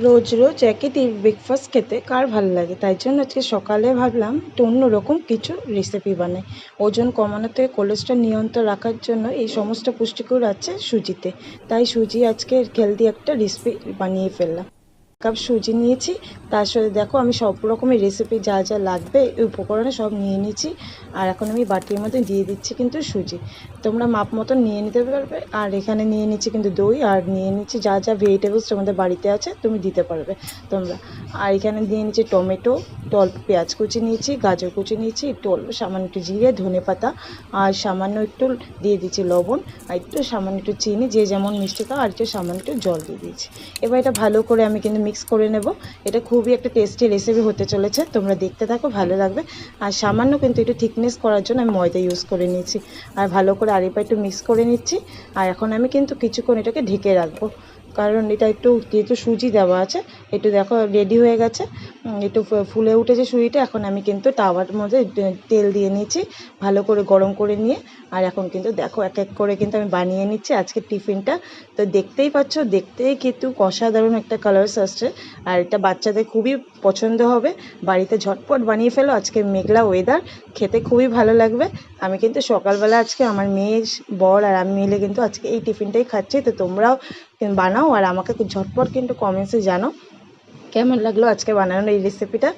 রোজ রোজ একই ব্রেকফাস্ট খেতে কার ভালো লাগে, তাই জন্য আজকে সকালে ভাবলাম একটু অন্যরকম কিছু রেসিপি বানাই। ওজন কমানো থেকে কোলেস্ট্রল নিয়ন্ত্রণ রাখার জন্য এই সমস্ত পুষ্টিকর আছে সুজিতে। তাই সুজি আজকে হেলদি একটা রেসিপি বানিয়ে ফেললাম। কাপ সুজি নিয়েছি, তার সাথে দেখো আমি সব রকমের রেসিপি যা যা লাগবে এই উপকরণে সব নিয়ে নিয়েছি। আর এখন আমি বাটির মধ্যে দিয়ে দিচ্ছি কিন্তু সুজি, তোমরা মাপ মতন নিয়ে নিতে পারবে। আর এখানে নিয়ে নিচ্ছি কিন্তু দই, আর নিয়ে নিচ্ছি যা যা ভেজিটেবলস তোমাদের বাড়িতে আছে তুমি দিতে পারবে তোমরা। আর এখানে দিয়ে নিচ্ছি টমেটো, অল্প পেঁয়াজ কুচি নিয়েছি, গাজর কুচি নিয়েছি, একটু অল্প সামান্য একটু জিরে, ধনে পাতা, আর সামান্য একটু দিয়ে দিচ্ছি লবণ, আর একটু সামান্য একটু চিনি, যে যেমন মিষ্টি খাও, আর একটু সামান্য একটু জল দিয়ে দিয়েছি। এবার এটা ভালো করে আমি কিন্তু মিক্স করে নেব। এটা খুবই একটা টেস্টি রেসিপি হতে চলেছে, তোমরা দেখতে থাকো, ভালো লাগবে। আর সামান্য কিন্তু একটু থিকনেস করার জন্য আমি ময়দা ইউজ করে নিয়েছি। আর ভালো করে আরেকবার একটু মিক্স করে নিচ্ছি। আর এখন আমি কিন্তু কিছুক্ষণ এটাকে ঢেকে রাখবো, কারণ এটা একটু যেহেতু সুজি দেওয়া আছে। একটু দেখো রেডি হয়ে গেছে, একটু ফুলে উঠেছে সুজিটা। এখন আমি কিন্তু তাওয়ার মধ্যে তেল দিয়ে নিয়েছি, ভালো করে গরম করে নিয়ে। আর এখন কিন্তু দেখো এক এক করে কিন্তু আমি বানিয়ে নিচ্ছি আজকে টিফিনটা। তো দেখতেই পাচ্ছ, দেখতেই কিন্তু অসাধারণ একটা কালার্স আসছে। আর এটা বাচ্চাদের খুবই পছন্দ হবে। বাড়িতে ঝটপট বানিয়ে ফেলো, আজকে মেঘলা ওয়েদার, খেতে খুবই ভালো লাগবে। আমি কিন্তু সকালবেলা আজকে আমার মেয়ে, বর আর আমি মিলে কিন্তু আজকে এই টিফিনটাই খাচ্ছি। তো তোমরাও বানাও আর আমাকে ঝটপট কিন্তু কমেন্টসে জানাও কেমন লাগলো আজকে বানানোর এই রেসিপিটা।